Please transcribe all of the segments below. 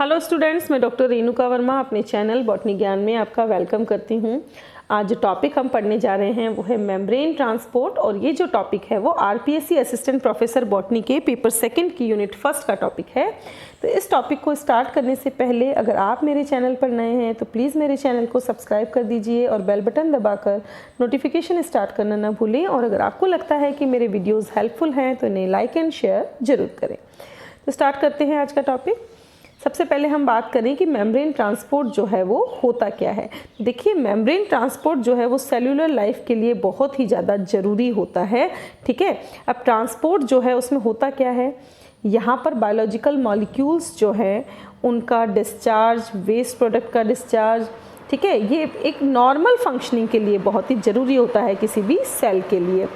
Hello students, मैं doctor Renuka Verma अपने channel botany ज्ञान में आपका वेलकम करती हूँ। आज जो टॉपिक हम पढ़ने जा रहे हैं वो है मेम्ब्रेन ट्रांसपोर्ट, और ये जो टॉपिक है वो आरपीएससी असिस्टेंट प्रोफेसर बॉटनी के पेपर सेकंड की यूनिट फर्स्ट का टॉपिक है। तो इस टॉपिक को स्टार्ट करने से पहले अगर आप मेरे चैनल पर नए हैं तो प्लीज़ मेरे चैनल को सब्सक्राइब कर दीजिए और बेल बटन दबाकर नोटिफिकेशन स्टार्ट करना ना भूलें। और अगर आपको लगता है कि मेरे वीडियोज़ हेल्पफुल हैं तो इन्हें लाइक एंड शेयर ज़रूर करें। तो स्टार्ट करते हैं आज का टॉपिक। सबसे पहले हम बात करें कि मेम्ब्रेन ट्रांसपोर्ट जो है वो होता क्या है। देखिए, मेम्ब्रेन ट्रांसपोर्ट जो है वो सेलुलर लाइफ के लिए बहुत ही ज़्यादा ज़रूरी होता है। ठीक है, अब ट्रांसपोर्ट जो है उसमें होता क्या है, यहाँ पर बायोलॉजिकल मॉलिक्यूल्स जो है उनका डिस्चार्ज, वेस्ट प्रोडक्ट का डिस्चार्ज, ठीक है, ये एक नॉर्मल फंक्शनिंग के लिए बहुत ही ज़रूरी होता है किसी भी सेल के लिए।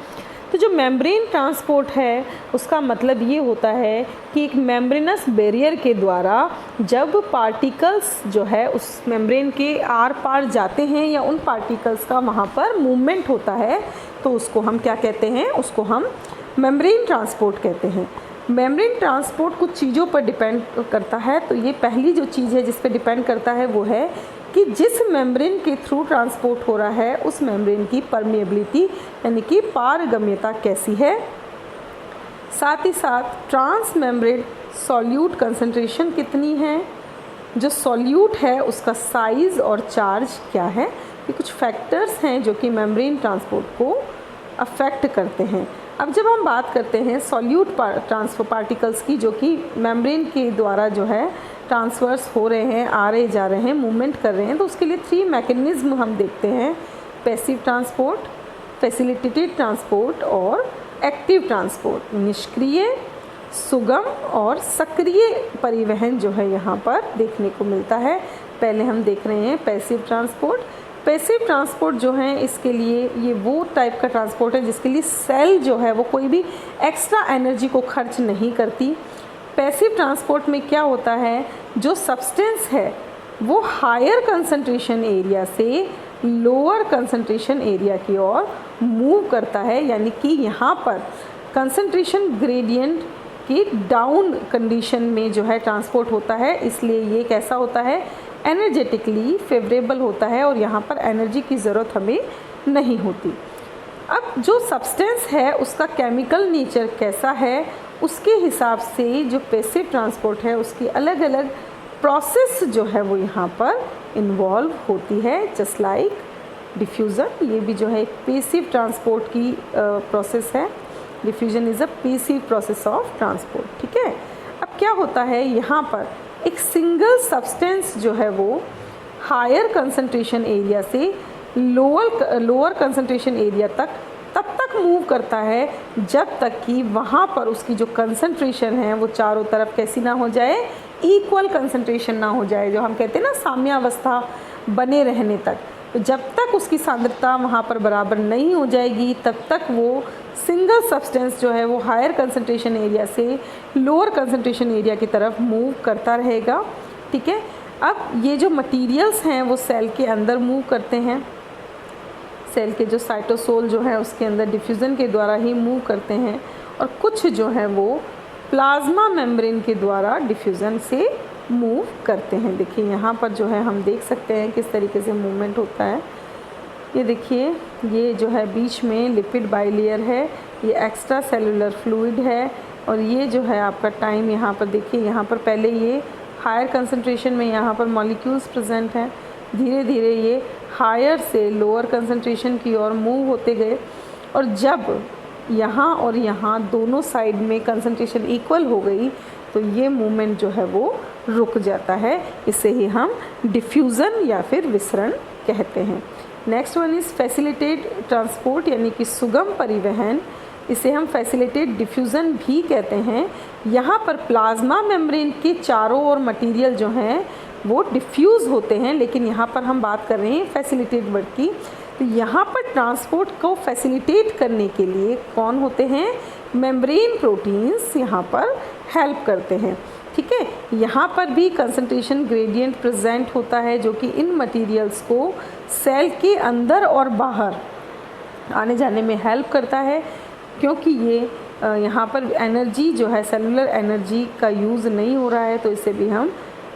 तो जो मेम्ब्रेन ट्रांसपोर्ट है उसका मतलब ये होता है कि एक मेम्ब्रेनस बैरियर के द्वारा जब पार्टिकल्स जो है उस मेम्ब्रेन के आर पार जाते हैं या उन पार्टिकल्स का वहाँ पर मूवमेंट होता है तो उसको हम क्या कहते हैं, उसको हम मेम्ब्रेन ट्रांसपोर्ट कहते हैं। मेम्ब्रेन ट्रांसपोर्ट कुछ चीज़ों पर डिपेंड करता है। तो ये पहली जो चीज़ है जिस पर डिपेंड करता है वो है कि जिस मेम्ब्रेन के थ्रू ट्रांसपोर्ट हो रहा है उस मेम्ब्रेन की परमिएबिलिटी यानी कि पारगम्यता कैसी है। साथ ही साथ ट्रांस मेम्ब्रेन सॉल्यूट कंसंट्रेशन कितनी है, जो सॉल्यूट है उसका साइज़ और चार्ज क्या है। ये कुछ फैक्टर्स हैं जो कि मेम्ब्रेन ट्रांसपोर्ट को अफेक्ट करते हैं। अब जब हम बात करते हैं सॉल्यूट ट्रांसफर पार्टिकल्स की जो कि मेम्ब्रेन के द्वारा जो है ट्रांसफर्स हो रहे हैं, आ रहे जा रहे हैं, मूवमेंट कर रहे हैं, तो उसके लिए 3 मैकेनिज़्म हम देखते हैं: पैसिव ट्रांसपोर्ट, फैसिलिटेटेड ट्रांसपोर्ट और एक्टिव ट्रांसपोर्ट। निष्क्रिय, सुगम और सक्रिय परिवहन जो है यहाँ पर देखने को मिलता है। पहले हम देख रहे हैं पैसिव ट्रांसपोर्ट। पैसिव ट्रांसपोर्ट जो है इसके लिए ये वो टाइप का ट्रांसपोर्ट है जिसके लिए सेल जो है वो कोई भी एक्स्ट्रा एनर्जी को खर्च नहीं करती। पैसिव ट्रांसपोर्ट में क्या होता है, जो सब्सटेंस है वो हायर कंसंट्रेशन एरिया से लोअर कंसंट्रेशन एरिया की ओर मूव करता है, यानी कि यहाँ पर कंसंट्रेशन ग्रेडियंट की डाउन कंडीशन में जो है ट्रांसपोर्ट होता है। इसलिए ये कैसा होता है, एनर्जेटिकली फेवरेबल होता है और यहाँ पर एनर्जी की ज़रूरत हमें नहीं होती। अब जो सब्सटेंस है उसका केमिकल नेचर कैसा है उसके हिसाब से जो पैसिव ट्रांसपोर्ट है उसकी अलग अलग प्रोसेस जो है वो यहाँ पर इन्वॉल्व होती है। जस्ट लाइक डिफ्यूज़न, ये भी जो है एक पैसिव ट्रांसपोर्ट की प्रोसेस है। Diffusion is a passive process of transport. ठीक है, अब क्या होता है, यहाँ पर एक सिंगल सब्सटेंस जो है वो हायर कंसंट्रेशन एरिया से लोअर कंसंट्रेशन एरिया तब तक मूव करता है जब तक कि वहाँ पर उसकी जो कंसंट्रेशन है वो चारों तरफ कैसी ना हो जाए, इक्वल कंसंट्रेशन ना हो जाए, जो हम कहते हैं ना साम्यावस्था बने रहने तक। तो जब तक उसकी सांद्रता वहाँ पर बराबर नहीं हो जाएगी तब तक वो सिंगल सब्सटेंस जो है वो हायर कंसंट्रेशन एरिया से लोअर कंसंट्रेशन एरिया की तरफ मूव करता रहेगा। ठीक है, अब ये जो मटेरियल्स हैं वो सेल के अंदर मूव करते हैं। सेल के जो साइटोसोल जो है उसके अंदर डिफ्यूज़न के द्वारा ही मूव करते हैं, और कुछ जो है वो प्लाज्मा मेम्ब्रेन के द्वारा डिफ्यूज़न से मूव करते हैं। देखिए यहाँ पर जो है हम देख सकते हैं किस तरीके से मूवमेंट होता है। ये देखिए, ये जो है बीच में लिपिड बाइलेयर है, ये एक्स्ट्रा सेलुलर फ्लूइड है, और ये जो है आपका टाइम यहाँ पर देखिए, यहाँ पर पहले ये हायर कंसंट्रेशन में यहाँ पर मॉलिक्यूल्स प्रेजेंट हैं, धीरे धीरे ये हायर से लोअर कंसंट्रेशन की ओर मूव होते गए, और जब यहाँ और यहाँ दोनों साइड में कंसंट्रेशन इक्वल हो गई तो ये मूवमेंट जो है वो रुक जाता है। इसे ही हम डिफ्यूज़न या फिर विसरण कहते हैं। Next one is facilitate transport यानी कि सुगम परिवहन। इसे हम फैसिलिटेट डिफ्यूज़न भी कहते हैं। यहाँ पर प्लाज्मा मेम्ब्रेन के चारों ओर मटेरियल जो हैं वो डिफ्यूज़ होते हैं, लेकिन यहाँ पर हम बात कर रहे हैं फैसिलिटेट वर्ड की। तो यहाँ पर ट्रांसपोर्ट को फैसिलिटेट करने के लिए कौन होते हैं, मेम्ब्रेन प्रोटीन्स यहाँ पर हेल्प करते हैं। ठीक है, यहाँ पर भी कंसंट्रेशन ग्रेडियंट प्रेजेंट होता है जो कि इन मटेरियल्स को सेल के अंदर और बाहर आने जाने में हेल्प करता है, क्योंकि ये यहाँ पर एनर्जी जो है सेलुलर एनर्जी का यूज़ नहीं हो रहा है, तो इसे भी हम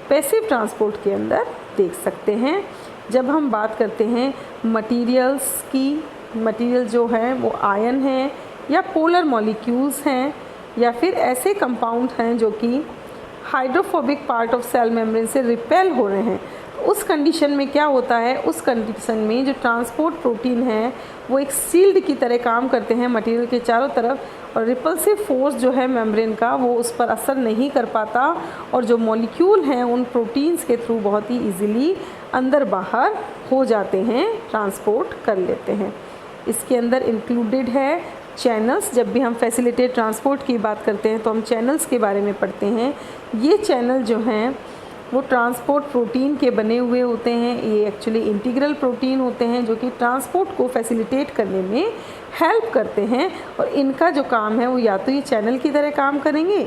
पैसिव ट्रांसपोर्ट के अंदर देख सकते हैं। जब हम बात करते हैं मटेरियल्स की, मटेरियल जो है वो आयन है या पोलर मॉलिक्यूल्स हैं या फिर ऐसे कंपाउंड हैं जो कि hydrophobic part of cell membrane से रिपेल हो रहे हैं, तो उस कंडीशन में क्या होता है, उस कंडीशन में जो ट्रांसपोर्ट प्रोटीन है वो एक शील्ड की तरह काम करते हैं मटेरियल के चारों तरफ, और रिपल्सिव फोर्स जो है मेम्ब्रेन का वो उस पर असर नहीं कर पाता, और जो मॉलिक्यूल हैं उन प्रोटीन्स के थ्रू बहुत ही इजीली अंदर बाहर हो जाते हैं, ट्रांसपोर्ट कर लेते हैं। इसके अंदर इंक्लूडेड है चैनल्स। जब भी हम फैसिलिटेट ट्रांसपोर्ट की बात करते हैं तो हम चैनल्स के बारे में पढ़ते हैं। ये चैनल जो हैं वो ट्रांसपोर्ट प्रोटीन के बने हुए होते हैं। ये एक्चुअली इंटीग्रल प्रोटीन होते हैं जो कि ट्रांसपोर्ट को फैसिलिटेट करने में हेल्प करते हैं, और इनका जो काम है वो या तो ये चैनल की तरह काम करेंगे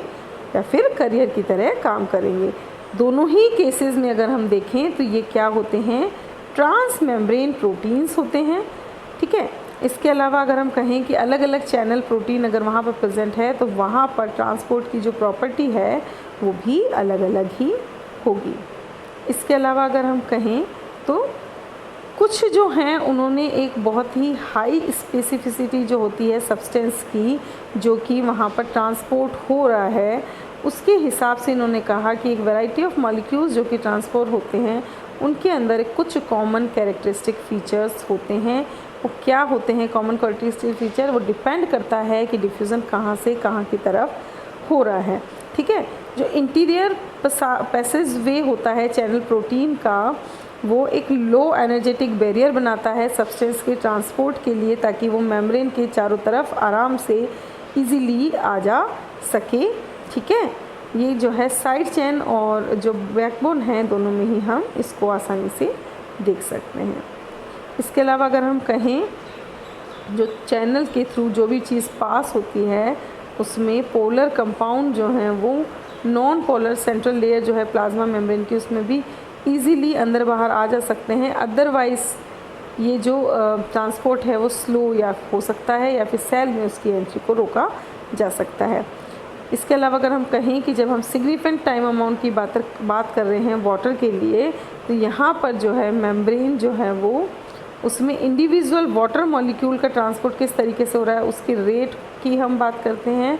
या फिर करियर की तरह काम करेंगे। दोनों ही केसेस में अगर हम देखें तो ये क्या होते हैं, ट्रांस मेम्ब्रेन प्रोटीन्स होते हैं। ठीक है, इसके अलावा अगर हम कहें कि अलग अलग चैनल प्रोटीन अगर वहाँ पर प्रेजेंट है तो वहाँ पर ट्रांसपोर्ट की जो प्रॉपर्टी है वो भी अलग अलग ही होगी। इसके अलावा अगर हम कहें तो कुछ जो हैं उन्होंने एक बहुत ही हाई स्पेसिफिसिटी जो होती है सब्सटेंस की, जो कि वहाँ पर ट्रांसपोर्ट हो रहा है, उसके हिसाब से इन्होंने कहा कि एक वैरायटी ऑफ मॉलिक्यूल्स जो कि ट्रांसपोर्ट होते हैं उनके अंदर कुछ कॉमन कैरेक्टरिस्टिक फीचर्स होते हैं। वो क्या होते हैं कॉमन कैरेक्टरिस्टिक फीचर, वो डिपेंड करता है कि डिफ्यूज़न कहाँ से कहाँ की तरफ हो रहा है। ठीक है, जो इंटीरियर पैसेज वे होता है चैनल प्रोटीन का, वो एक लो एनर्जेटिक बैरियर बनाता है सब्सटेंस के ट्रांसपोर्ट के लिए, ताकि वो मेम्ब्रेन के चारों तरफ आराम से इजीली आ जा सके। ठीक है, ये जो है साइड चेन और जो बैकबोन है दोनों में ही हम इसको आसानी से देख सकते हैं। इसके अलावा अगर हम कहें जो चैनल के थ्रू जो भी चीज़ पास होती है उसमें पोलर कंपाउंड जो हैं वो नॉन पोलर सेंट्रल लेयर जो है प्लाज्मा मेम्ब्रेन की, उसमें भी इजीली अंदर बाहर आ जा सकते हैं। अदरवाइज़ ये जो ट्रांसपोर्ट है वो स्लो या हो सकता है या फिर सेल में उसकी एंट्री को रोका जा सकता है। इसके अलावा अगर हम कहें कि जब हम सिग्निफिकेंट टाइम अमाउंट की बात कर रहे हैं वाटर के लिए, तो यहाँ पर जो है मेम्ब्रेन जो है वो उसमें इंडिविजुअल वाटर मॉलिक्यूल का ट्रांसपोर्ट किस तरीके से हो रहा है उसकी रेट की हम बात करते हैं।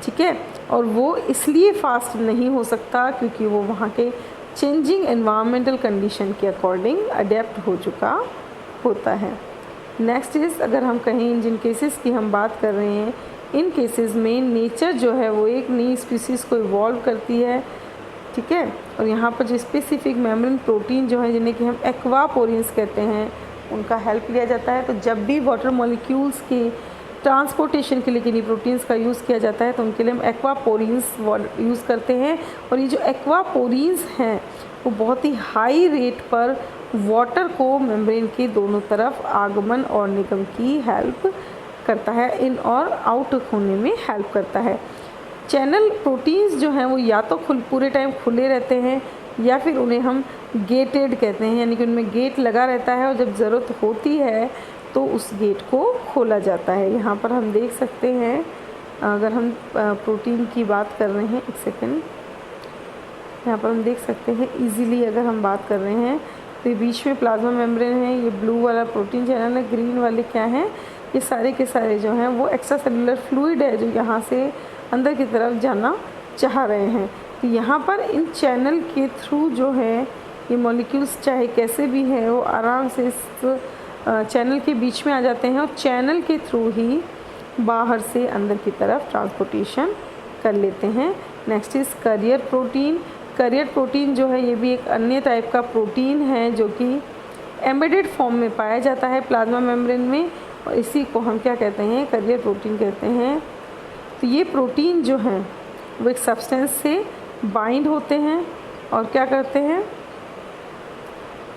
ठीक है, और वो इसलिए फास्ट नहीं हो सकता क्योंकि वो वहाँ के चेंजिंग एनवायरमेंटल कंडीशन के अकॉर्डिंग अडेप्ट हो चुका होता है। नेक्स्ट इज़ अगर हम कहें जिन केसेस की हम बात कर रहे हैं, इन केसेस में नेचर जो है वो एक नई स्पीसीज़ को इवॉल्व करती है। ठीक है, और यहाँ पर जो स्पेसिफिक मेम्ब्रेन प्रोटीन जो है जिन्हें कि हम एक्वापोरिन्स कहते हैं उनका हेल्प लिया जाता है। तो जब भी वाटर मॉलिक्यूल्स की ट्रांसपोर्टेशन के लिए किन्हीं प्रोटीन्स का यूज़ किया जाता है तो उनके लिए हम एक्वापोरिन्स यूज़ करते हैं, और ये जो एक्वापोरिन्स हैं वो बहुत ही हाई रेट पर वाटर को मेम्ब्रेन के दोनों तरफ आगमन और निगम की हेल्प करता है, इन और आउट होने में हेल्प करता है। चैनल प्रोटीन्स जो हैं वो या तो पूरे टाइम खुले रहते हैं या फिर उन्हें हम गेटेड कहते हैं, यानी कि उनमें गेट लगा रहता है और जब ज़रूरत होती है तो उस गेट को खोला जाता है। यहाँ पर हम देख सकते हैं अगर हम प्रोटीन की बात कर रहे हैं, एक सेकेंड, यहाँ पर हम देख सकते हैं इजीली अगर हम बात कर रहे हैं तो ये बीच में प्लाज्मा मेम्ब्रेन है, ये ब्लू वाला प्रोटीन चैनल है, ग्रीन वाले क्या हैं, ये सारे के सारे जो हैं वो एक्स्ट्रा सेलुलर फ्लूइड है जो यहाँ से अंदर की तरफ जाना चाह रहे हैं। तो यहाँ पर इन चैनल के थ्रू जो है ये मॉलिक्यूल्स चाहे कैसे भी हैं वो आराम से इस चैनल के बीच में आ जाते हैं और चैनल के थ्रू ही बाहर से अंदर की तरफ ट्रांसपोर्टेशन कर लेते हैं। Next is career protein. Career protein जो है ये भी एक अन्य टाइप का प्रोटीन है जो कि एम्बेडेड फॉर्म में पाया जाता है प्लाज्मा मेम्ब्रेन में, और इसी को हम क्या कहते हैं, करियर प्रोटीन कहते हैं। तो ये प्रोटीन जो हैं वो एक सब्सटेंस से बाइंड होते हैं और क्या करते हैं,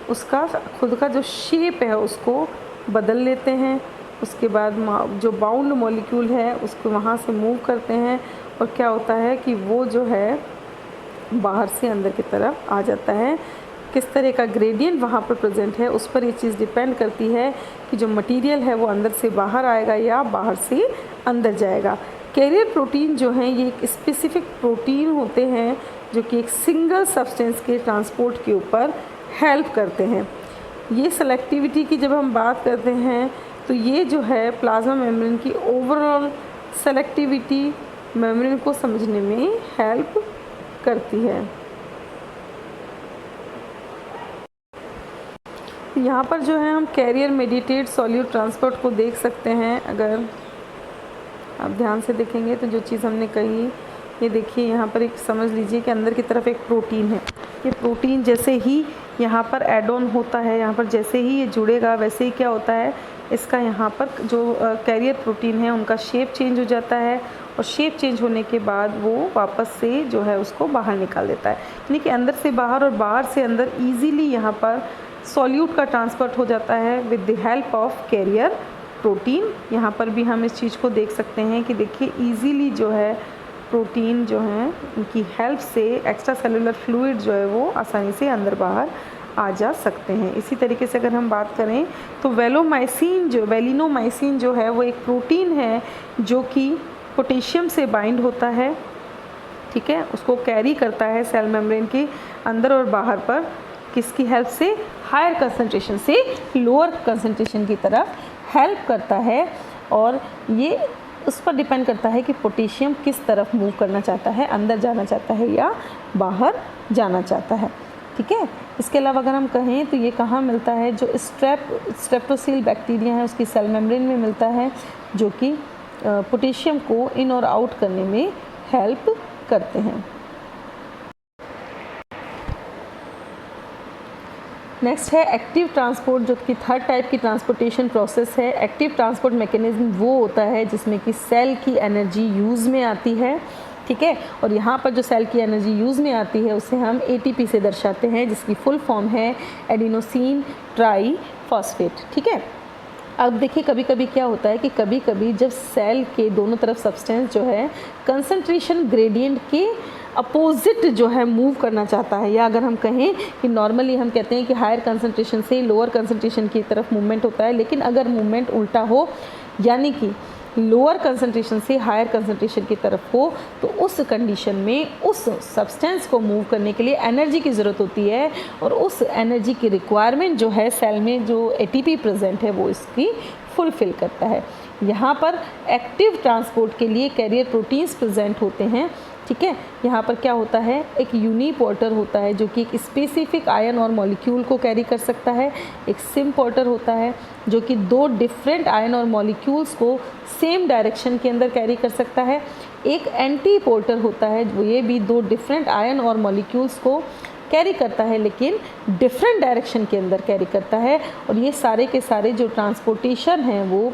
उसका खुद का जो शेप है उसको बदल लेते हैं। उसके बाद जो बाउंड मॉलिक्यूल है उसको वहाँ से मूव करते हैं और क्या होता है कि वो जो है बाहर से अंदर की तरफ आ जाता है। किस तरह का ग्रेडियंट वहाँ पर प्रेजेंट है उस पर ये चीज़ डिपेंड करती है कि जो मटेरियल है वो अंदर से बाहर आएगा या बाहर से अंदर जाएगा। कैरियर प्रोटीन जो हैं ये एक स्पेसिफिक प्रोटीन होते हैं जो कि एक सिंगल सब्सटेंस के ट्रांसपोर्ट के ऊपर हेल्प करते हैं। ये सेलेक्टिविटी की जब हम बात करते हैं तो ये जो है प्लाज्मा मेम्ब्रेन की ओवरऑल सेलेक्टिविटी मेम्ब्रेन को समझने में हेल्प करती है। यहाँ पर जो है हम कैरियर मेडिएटेड सॉल्यूट ट्रांसपोर्ट को देख सकते हैं। अगर आप ध्यान से देखेंगे तो जो चीज़ हमने कही, ये देखिए यहाँ पर एक समझ लीजिए कि अंदर की तरफ एक प्रोटीन है। ये प्रोटीन जैसे ही यहाँ पर ऐड ऑन होता है, यहाँ पर जैसे ही ये जुड़ेगा वैसे ही क्या होता है, इसका यहाँ पर जो कैरियर प्रोटीन है उनका शेप चेंज हो जाता है और शेप चेंज होने के बाद वो वापस से जो है उसको बाहर निकाल देता है। यानी कि अंदर से बाहर और बाहर से अंदर ईजीली यहाँ पर सॉल्यूट का ट्रांसपोर्ट हो जाता है with the help of carrier protein. यहाँ पर भी हम इस चीज़ को देख सकते हैं कि देखिए ईजीली जो है प्रोटीन जो है उनकी हेल्प से एक्स्ट्रा सेलुलर फ्लूइड जो है वो आसानी से अंदर बाहर आ जा सकते हैं। इसी तरीके से अगर हम बात करें तो वेलिनोमाइसिन जो है वो एक प्रोटीन है जो कि पोटेशियम से बाइंड होता है, ठीक है, उसको कैरी करता है सेल मेम्ब्रेन के अंदर और बाहर पर, किसकी हेल्प से, हायर कंसंट्रेशन से लोअर कंसंट्रेशन की तरफ हेल्प करता है। और ये उस पर डिपेंड करता है कि पोटेशियम किस तरफ मूव करना चाहता है, अंदर जाना चाहता है या बाहर जाना चाहता है, ठीक है। इसके अलावा अगर हम कहें तो ये कहाँ मिलता है, जो स्ट्रेप्टोसील बैक्टीरिया है उसकी सेल मेम्ब्रेन में मिलता है, जो कि पोटेशियम को इन और आउट करने में हेल्प करते हैं। नेक्स्ट है एक्टिव ट्रांसपोर्ट, जो कि थर्ड टाइप की ट्रांसपोर्टेशन प्रोसेस है। एक्टिव ट्रांसपोर्ट मैकेनिज्म वो होता है जिसमें कि सेल की एनर्जी यूज़ में आती है, ठीक है, और यहाँ पर जो सेल की एनर्जी यूज़ में आती है उसे हम ATP से दर्शाते हैं, जिसकी फुल फॉर्म है एडिनोसिन ट्राईफॉस्फेट, ठीक है। अब देखिए कभी कभी क्या होता है कि कभी कभी जब सेल के दोनों तरफ सब्सटेंस जो है कंसंट्रेशन ग्रेडियंट के अपोजिट जो है मूव करना चाहता है, या अगर हम कहें कि नॉर्मली हम कहते हैं कि हायर कंसंट्रेशन से लोअर कंसंट्रेशन की तरफ मूवमेंट होता है, लेकिन अगर मूवमेंट उल्टा हो यानी कि लोअर कंसंट्रेशन से हायर कंसंट्रेशन की तरफ हो, तो उस कंडीशन में उस सब्सटेंस को मूव करने के लिए एनर्जी की ज़रूरत होती है, और उस एनर्जी की रिक्वायरमेंट जो है सेल में जो ATP प्रेजेंट है वो इसकी फुलफ़िल करता है। यहाँ पर एक्टिव ट्रांसपोर्ट के लिए कैरियर प्रोटीन्स प्रेजेंट होते हैं, ठीक है। यहाँ पर क्या होता है, एक यूनिपोर्टर होता है जो कि एक स्पेसिफिक आयन और मॉलिक्यूल को कैरी कर सकता है। एक सिम्पोर्टर होता है जो कि दो डिफरेंट आयन और मॉलिक्यूल्स को सेम डायरेक्शन के अंदर कैरी कर सकता है। एक एंटी पोर्टर होता है, वो ये भी दो डिफरेंट आयन और मॉलिक्यूल्स को कैरी करता है लेकिन डिफरेंट डायरेक्शन के अंदर कैरी करता है। और ये सारे के सारे जो ट्रांसपोर्टेशन हैं वो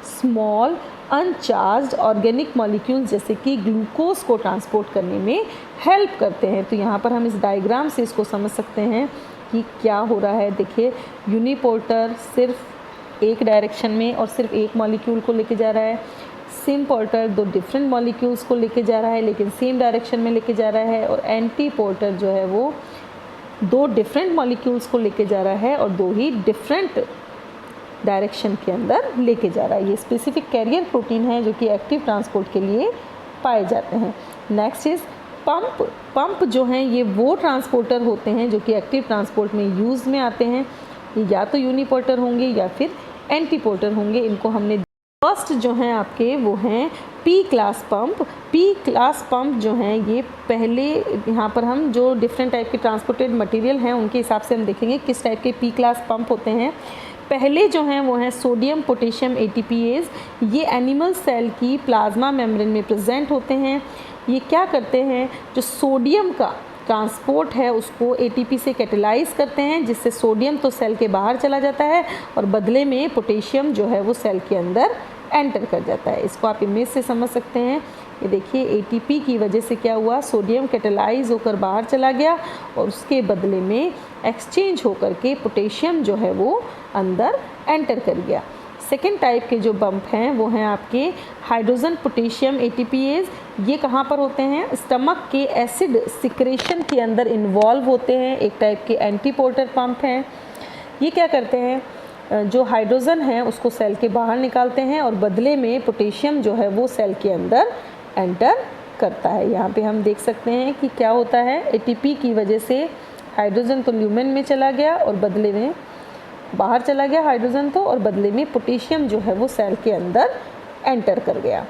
स्मॉल अनचार्ज्ड ऑर्गेनिक मॉलिक्यूल्स जैसे कि ग्लूकोज को ट्रांसपोर्ट करने में हेल्प करते हैं। तो यहाँ पर हम इस डायग्राम से इसको समझ सकते हैं कि क्या हो रहा है। देखिए यूनिपोर्टर सिर्फ एक डायरेक्शन में और सिर्फ एक मॉलिक्यूल को लेके जा रहा है, सिम्पोर्टर दो डिफरेंट मॉलिक्यूल्स को लेके जा रहा है लेकिन सेम डायरेक्शन में लेके जा रहा है, और एंटी पोर्टर जो है वो दो डिफरेंट मॉलिक्यूल्स को लेके जा रहा है और दो ही डिफरेंट डायरेक्शन के अंदर लेके जा रहा है। ये स्पेसिफिक कैरियर प्रोटीन है जो कि एक्टिव ट्रांसपोर्ट के लिए पाए जाते हैं। Next is pump. पंप जो हैं ये वो ट्रांसपोर्टर होते हैं जो कि एक्टिव ट्रांसपोर्ट में यूज़ में आते हैं। ये या तो यूनिपोर्टर होंगे या फिर एंटीपोर्टर होंगे। इनको हमने फर्स्ट जो हैं आपके वो हैं P class pump. P class pump जो हैं ये पहले यहाँ पर हम जो डिफरेंट टाइप के ट्रांसपोर्टेड मटेरियल हैं उनके हिसाब से हम देखेंगे किस टाइप के P क्लास पंप होते हैं। पहले जो हैं वो हैं सोडियम पोटेशियम ATPase। ये एनिमल सेल की प्लाज्मा मेम्ब्रेन में प्रेजेंट होते हैं। ये क्या करते हैं, जो सोडियम का ट्रांसपोर्ट है उसको ATP से कैटेलाइज करते हैं, जिससे सोडियम तो सेल के बाहर चला जाता है और बदले में पोटेशियम जो है वो सेल के अंदर एंटर कर जाता है। इसको आप इमेज से समझ सकते हैं। ये देखिए ATP की वजह से क्या हुआ, सोडियम कैटेलाइज होकर बाहर चला गया और उसके बदले में एक्सचेंज होकर के पोटेशियम जो है वो अंदर एंटर कर गया। सेकेंड टाइप के जो बम्प हैं वो हैं आपके हाइड्रोजन पोटेशियम ATPase। ये कहाँ पर होते हैं, स्टमक के एसिड सिक्रेशन के अंदर इन्वॉल्व होते हैं। एक टाइप के एंटीपोर्टर पंप हैं। ये क्या करते हैं, जो हाइड्रोजन है उसको सेल के बाहर निकालते हैं और बदले में पोटेशियम जो है वो सेल के अंदर एंटर करता है। यहाँ पे हम देख सकते हैं कि क्या होता है, एटीपी की वजह से हाइड्रोजन तो ल्यूमेन में चला गया और बदले में बाहर चला गया हाइड्रोजन तो, और बदले में पोटेशियम जो है वो सेल के अंदर एंटर कर गया।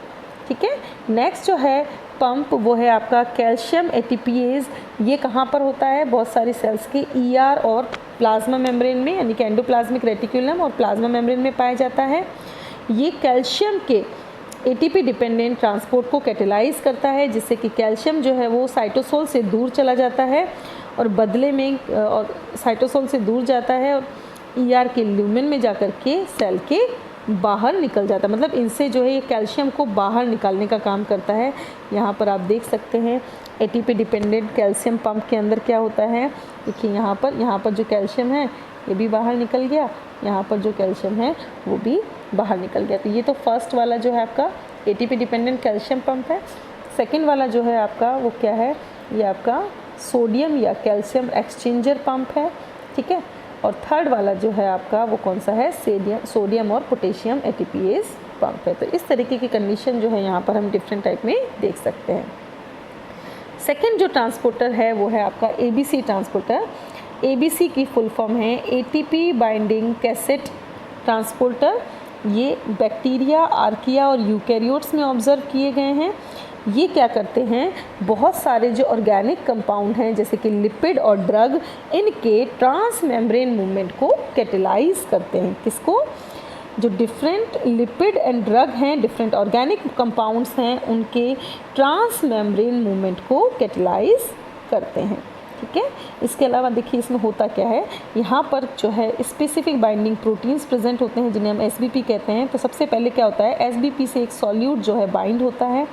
ठीक है, नेक्स्ट जो है पंप वो है आपका कैल्शियम एटीपीएज। ये कहाँ पर होता है, बहुत सारी सेल्स के ईआर और प्लाज्मा मेम्ब्रेन में, यानी कि एंडोप्लाज्मिक रेटिकुलम और प्लाज्मा मेम्ब्रेन में पाया जाता है। ये कैल्शियम के एटीपी डिपेंडेंट ट्रांसपोर्ट को कैटेलाइज करता है, जिससे कि कैल्शियम जो है वो साइटोसोल से दूर चला जाता है और बदले में और साइटोसोल से दूर जाता है और ईआर के ल्यूमेन में जाकर के सेल के बाहर निकल जाता है। मतलब इनसे जो है ये कैल्शियम को बाहर निकालने का काम करता है। यहाँ पर आप देख सकते हैं एटीपी डिपेंडेंट कैल्शियम पंप के अंदर क्या होता है। देखिए यहाँ पर जो कैल्शियम है ये भी बाहर निकल गया, यहाँ पर जो कैल्शियम है वो भी बाहर निकल गया। तो ये तो फर्स्ट वाला जो है आपका एटीपी डिपेंडेंट कैल्शियम पंप है। सेकेंड वाला जो है आपका वो क्या है, ये आपका सोडियम या कैल्शियम एक्सचेंजर पंप है। ठीक है, और थर्ड वाला जो है आपका वो कौन सा है, सोडियम और पोटेशियम एटीपीएज पंप है। तो इस तरीके की कंडीशन जो है यहाँ पर हम डिफरेंट टाइप में देख सकते हैं। सेकेंड जो ट्रांसपोर्टर है वो है आपका एबीसी ट्रांसपोर्टर। एबीसी की फुल फॉर्म है एटीपी बाइंडिंग कैसेट ट्रांसपोर्टर। ये बैक्टीरिया, आर्किया और यूकैरियोट्स में ऑब्जर्व किए गए हैं। ये क्या करते हैं, बहुत सारे जो ऑर्गेनिक कंपाउंड हैं जैसे कि लिपिड और ड्रग, इनके ट्रांस मेम्ब्रेन मूवमेंट को कैटेलाइज करते हैं। किसको, जो डिफरेंट लिपिड एंड ड्रग हैं, डिफरेंट ऑर्गेनिक कंपाउंड्स हैं, उनके ट्रांस मेम्ब्रेन मूवमेंट को कैटेलाइज करते हैं। ठीक है, इसके अलावा देखिए इसमें होता क्या है, यहाँ पर जो है स्पेसिफिक बाइंडिंग प्रोटीन्स प्रेजेंट होते हैं जिन्हें हम एसबीपी कहते हैं। तो सबसे पहले क्या होता है, एसबीपी से एक सॉल्यूट जो है बाइंड होता है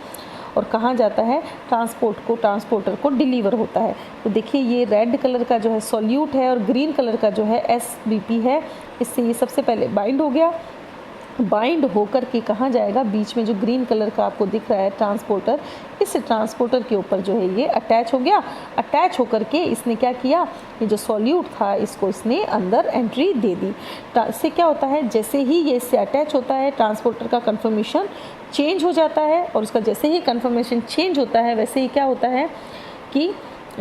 और कहाँ जाता है, ट्रांसपोर्टर को डिलीवर होता है। तो देखिए ये रेड कलर का जो है सॉल्यूट है और ग्रीन कलर का जो है एसबीपी है, इससे ये सबसे पहले बाइंड हो गया। बाइंड होकर के कहाँ जाएगा, बीच में जो ग्रीन कलर का आपको दिख रहा है ट्रांसपोर्टर, इस ट्रांसपोर्टर के ऊपर जो है ये अटैच हो गया। अटैच होकर के इसने क्या किया, ये जो सॉल्यूट था इसको इसने अंदर एंट्री दे दी। इससे क्या होता है, जैसे ही ये इससे अटैच होता है ट्रांसपोर्टर का कन्फर्मेशन चेंज हो जाता है, और उसका जैसे ही कन्फर्मेशन चेंज होता है वैसे ही क्या होता है कि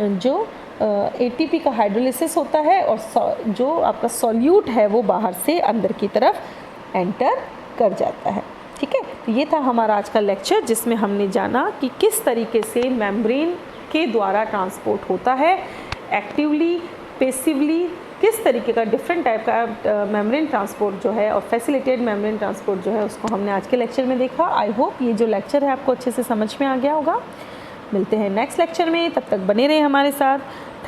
जो एटीपी का हाइड्रोलिसिस होता है और जो आपका सॉल्यूट है वो बाहर से अंदर की तरफ एंटर कर जाता है। ठीक है, तो ये था हमारा आज का लेक्चर जिसमें हमने जाना कि किस तरीके से मेम्ब्रेन के द्वारा ट्रांसपोर्ट होता है, एक्टिवली, पैसिवली, किस तरीके का डिफरेंट टाइप का मेम्ब्रेन ट्रांसपोर्ट जो है और फैसिलिटेटेड मेम्ब्रेन ट्रांसपोर्ट जो है उसको हमने आज के लेक्चर में देखा। आई होप ये जो लेक्चर है आपको अच्छे से समझ में आ गया होगा। मिलते हैं नेक्स्ट लेक्चर में, तब तक बने रहे हमारे साथ।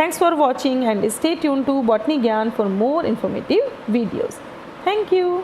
Thanks for watching and stay tune to botany Gyan for more informative videos. Thank you.